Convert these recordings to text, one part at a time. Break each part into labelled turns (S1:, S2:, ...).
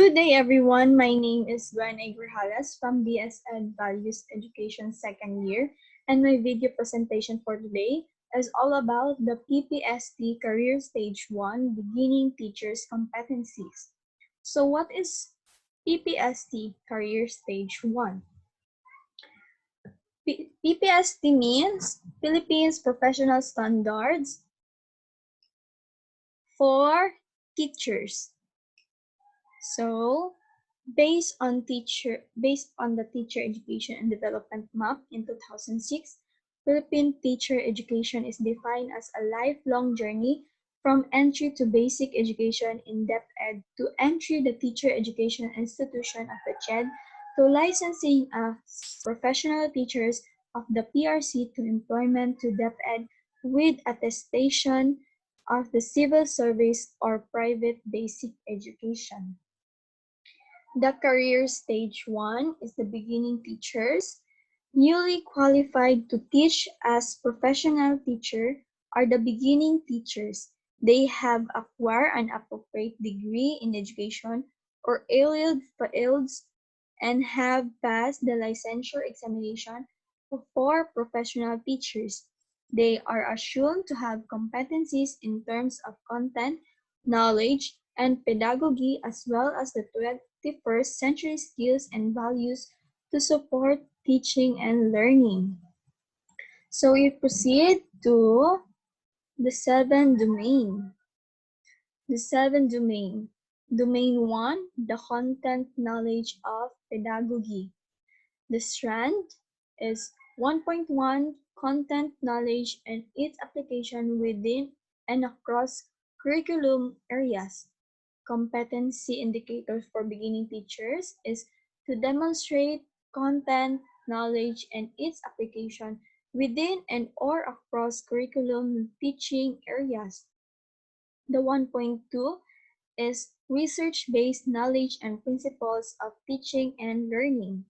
S1: Good day, everyone. My name is Gwen Agrajales from BS Ed Values Education second year, and my video presentation for today is all about the PPST Career Stage 1 Beginning Teachers Competencies. So what is PPST Career Stage 1? PPST means Philippines Professional Standards for Teachers. So, based on the Teacher Education and Development Map in 2006, Philippine teacher education is defined as a lifelong journey from entry to basic education in depth ed to entry the teacher education institution of the CHED to licensing as professional teachers of the PRC to employment to depth ed with attestation of the civil service or private basic education. The career stage 1 is the beginning teachers. Newly qualified to teach as professional teacher are the beginning teachers. They have acquired an appropriate degree in education or allied fields and have passed the licensure examination for professional teachers. They are assumed to have competencies in terms of content, knowledge, and pedagogy, as well as the 21st century skills and values to support teaching and learning. So we proceed to the 7 domain. The 7 domain. Domain 1, the content knowledge of pedagogy. The strand is 1.1, content knowledge and its application within and across curriculum areas. Competency indicators for beginning teachers is to demonstrate content, knowledge, and its application within and or across curriculum teaching areas. The 1.2 is research-based knowledge and principles of teaching and learning.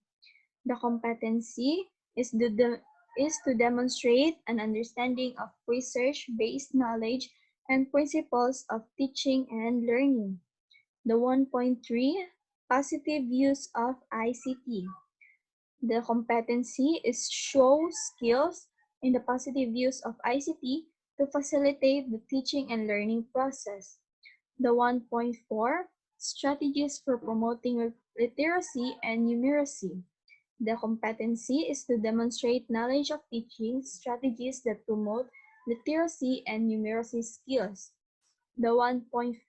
S1: The competency is to demonstrate an understanding of research-based knowledge and principles of teaching and learning. The 1.3, positive use of ICT. The competency is show skills in the positive use of ICT to facilitate the teaching and learning process. The 1.4, strategies for promoting literacy and numeracy. The competency is to demonstrate knowledge of teaching strategies that promote literacy and numeracy skills. The 1.5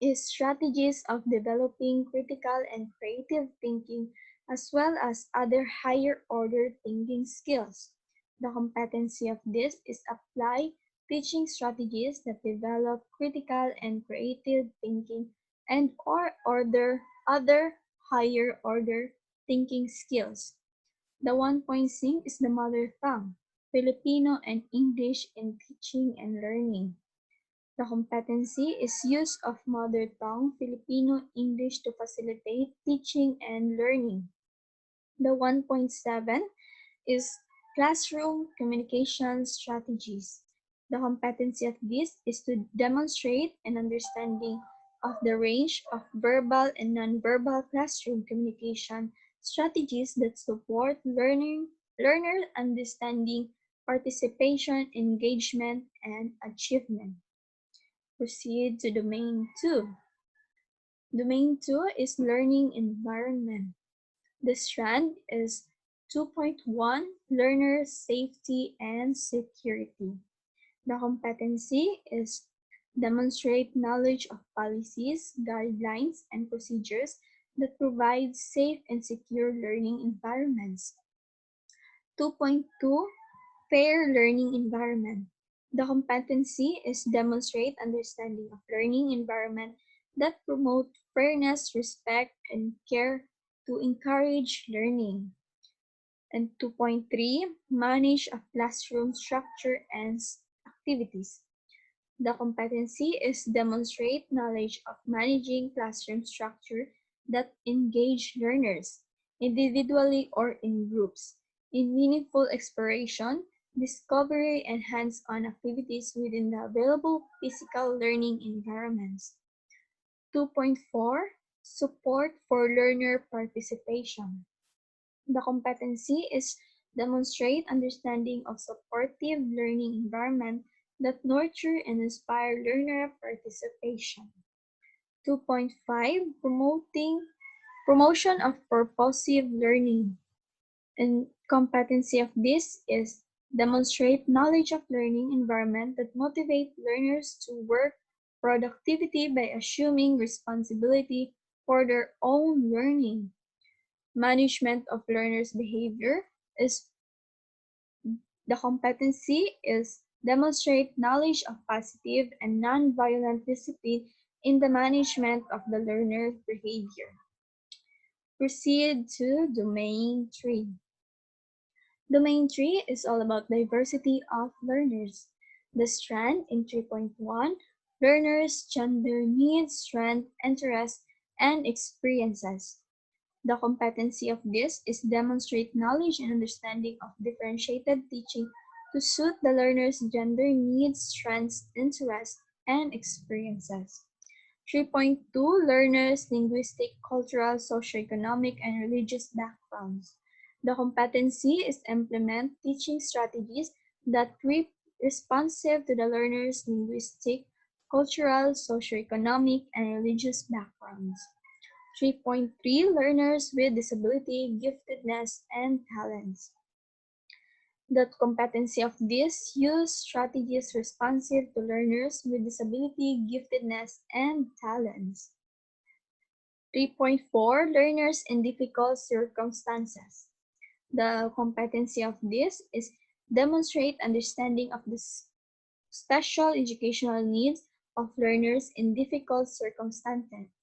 S1: is strategies of developing critical and creative thinking as well as other higher order thinking skills. The competency of this is apply teaching strategies that develop critical and creative thinking and or other higher order thinking skills. The 1.6 is the mother tongue, Filipino and English in teaching and learning. The competency is use of mother tongue, Filipino, English to facilitate teaching and learning. The 1.7 is classroom communication strategies. The competency of this is to demonstrate an understanding of the range of verbal and nonverbal classroom communication strategies that support learner understanding, participation, engagement, and achievement. Proceed to domain 2. Domain 2 is learning environment. The strand is 2.1, learner safety and security. The competency is demonstrate knowledge of policies, guidelines, and procedures that provide safe and secure learning environments. 2.2, fair learning environment. The competency is demonstrate understanding of learning environment that promote fairness, respect, and care to encourage learning. And 2.3, manage a classroom structure and activities. The competency is demonstrate knowledge of managing classroom structure that engage learners, individually or in groups, in meaningful exploration, discovery, and hands-on activities within the available physical learning environments. 2.4, Support for learner participation. The competency is demonstrate understanding of supportive learning environment that nurture and inspire learner participation. 2.5 Promotion of purposive learning. And competency of this is demonstrate knowledge of learning environment that motivate learners to work productivity by assuming responsibility for their own learning. Management of learners' behavior is the competency is demonstrate knowledge of positive and non-violent discipline in the management of the learner's behavior. Proceed to Domain 3. Domain 3 is all about diversity of learners. The strand in 3.1, learners, gender, needs, strength, interests, and experiences. The competency of this is demonstrate knowledge and understanding of differentiated teaching to suit the learner's gender, needs, strengths, interests, and experiences. 3.2 Learners, linguistic, cultural, socioeconomic, and religious backgrounds. The competency is implement teaching strategies that responsive to the learner's linguistic, cultural, socioeconomic, and religious backgrounds. 3.3 Learners with disability, giftedness, and talents. The competency of this use strategies responsive to learners with disability, giftedness, and talents. 3.4 Learners in difficult circumstances. The competency of this is demonstrate understanding of the special educational needs of learners in difficult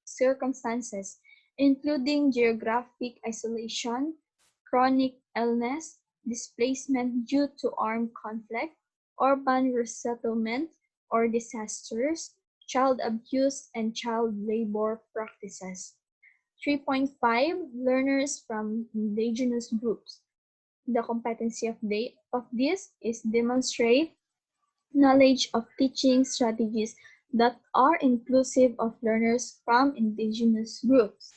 S1: circumstances, including geographic isolation, chronic illness, displacement due to armed conflict, urban resettlement or disasters, child abuse, and child labor practices. 3.5 Learners from indigenous groups. The competency of this is demonstrate knowledge of teaching strategies that are inclusive of learners from indigenous groups.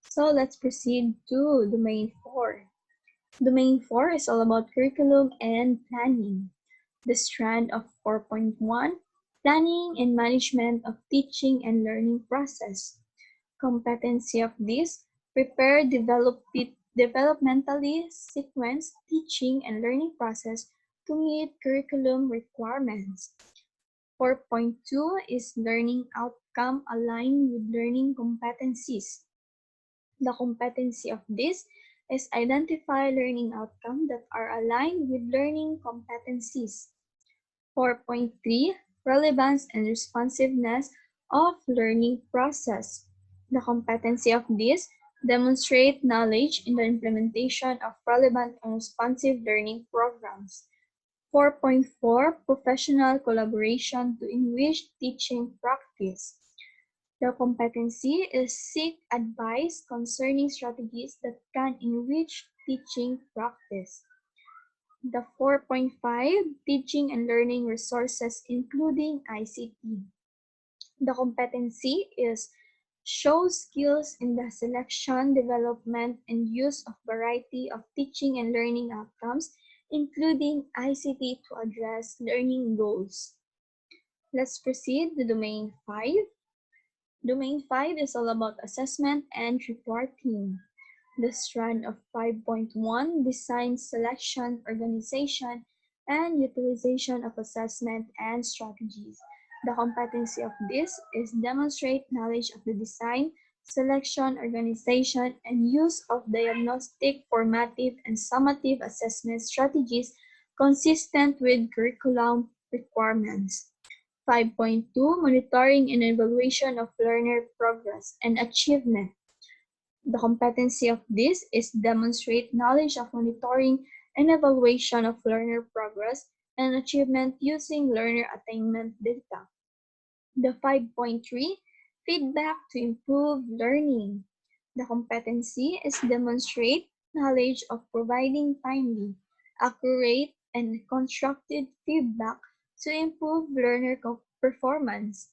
S1: So let's proceed to Domain 4. Domain 4 is all about curriculum and planning. The strand of 4.1, planning and management of teaching and learning process. Competency of this, prepare developmentally sequenced teaching and learning process to meet curriculum requirements. 4.2 is learning outcome aligned with learning competencies. The competency of this is identify learning outcomes that are aligned with learning competencies. 4.3 Relevance and responsiveness of learning process. The competency of this demonstrate knowledge in the implementation of relevant and responsive learning programs. 4.4 Professional collaboration to enrich teaching practice. The competency is seek advice concerning strategies that can enrich teaching practice. The 4.5 Teaching and learning resources including ICT. The competency is show skills in the selection, development, and use of variety of teaching and learning outcomes, including ICT to address learning goals. Let's proceed to Domain 5. Domain 5 is all about assessment and reporting. The strand of 5.1 Design, selection, organization, and utilization of assessment and strategies. The competency of this is demonstrate knowledge of the design, selection, organization, and use of diagnostic, formative, and summative assessment strategies consistent with curriculum requirements. 5.2 Monitoring and evaluation of learner progress and achievement. The competency of this is demonstrate knowledge of monitoring and evaluation of learner progress and achievement using learner attainment data. The 5.3 Feedback to improve learning. The competency is demonstrate knowledge of providing timely, accurate, and constructive feedback to improve learner performance.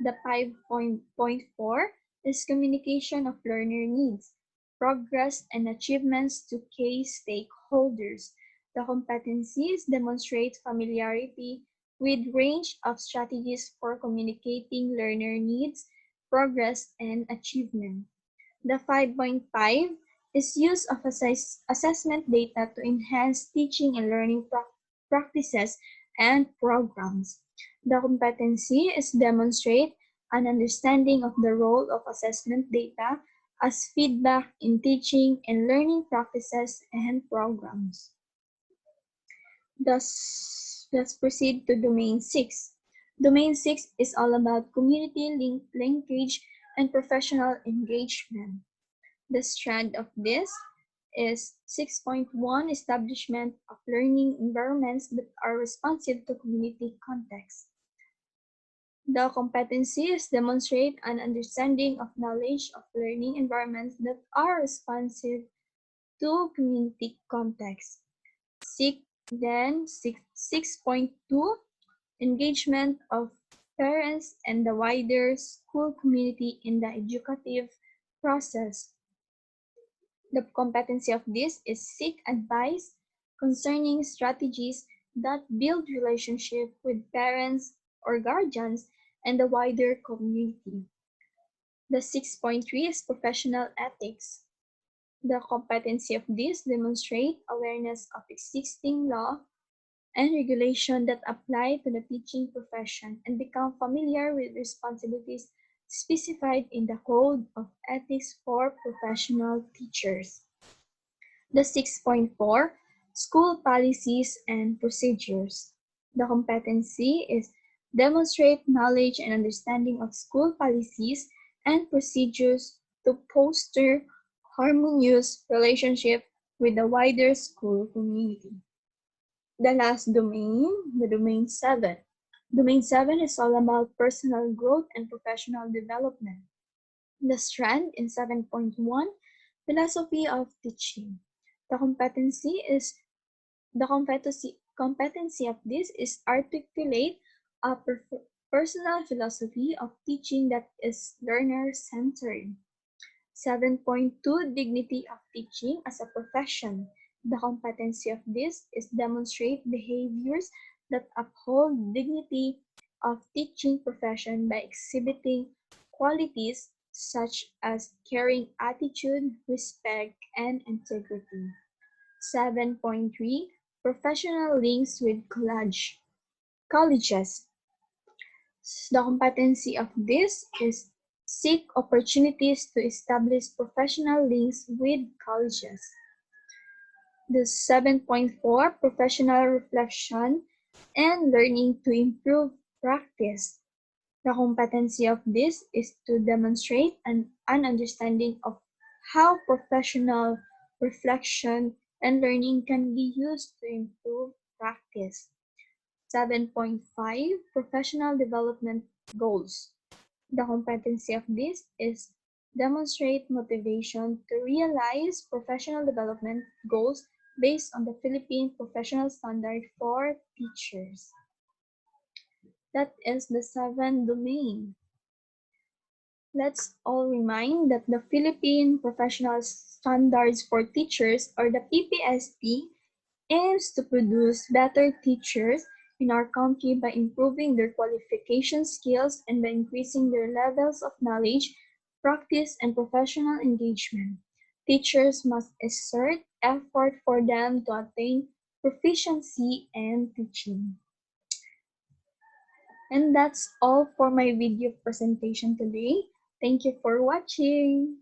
S1: The 5.4 is communication of learner needs, progress, and achievements to key stakeholders. The competencies demonstrate familiarity with range of strategies for communicating learner needs, progress, and achievement. The 5.5 is use of assessment data to enhance teaching and learning practices and programs. The competency is demonstrate an understanding of the role of assessment data as feedback in teaching and learning practices and programs. Thus, let's proceed to Domain 6. Domain 6 is all about community linkage and professional engagement. The strand of this is 6.1 establishment of learning environments that are responsive to community context. The competencies demonstrate an understanding of knowledge of learning environments that are responsive to community context. 6.2 engagement of parents and the wider school community in the educative process. The competency of this is seek advice concerning strategies that build relationship with parents or guardians and the wider community. The 6.3 is professional ethics. The competency of this demonstrate awareness of existing law and regulation that apply to the teaching profession and become familiar with responsibilities specified in the Code of Ethics for Professional Teachers. The 6.4 School Policies and Procedures. The competency is demonstrate knowledge and understanding of school policies and procedures to foster harmonious relationship with the wider school community. The last domain, the domain 7. Domain 7 is all about personal growth and professional development. The strand in 7.1, philosophy of teaching. The competency of this is articulate a personal philosophy of teaching that is learner-centered. 7.2 Dignity of teaching as a profession. The competency of this is demonstrate behaviors that uphold dignity of teaching profession by exhibiting qualities such as caring attitude, respect, and integrity. 7.3 Professional links with colleges. The competency of this is seek opportunities to establish professional links with colleges. The 7.4 Professional reflection and learning to improve practice. The competency of this is to demonstrate an understanding of how professional reflection and learning can be used to improve practice. 7.5 Professional development goals. The competency of this is demonstrate motivation to realize professional development goals based on the Philippine Professional Standard for Teachers. That is the 7th domain. Let's all remind that the Philippine Professional Standards for Teachers, or the PPST, aims to produce better teachers in our country by improving their qualification skills and by increasing their levels of knowledge, practice, and professional engagement. Teachers must exert effort for them to attain proficiency in teaching. And that's all for my video presentation today. Thank you for watching.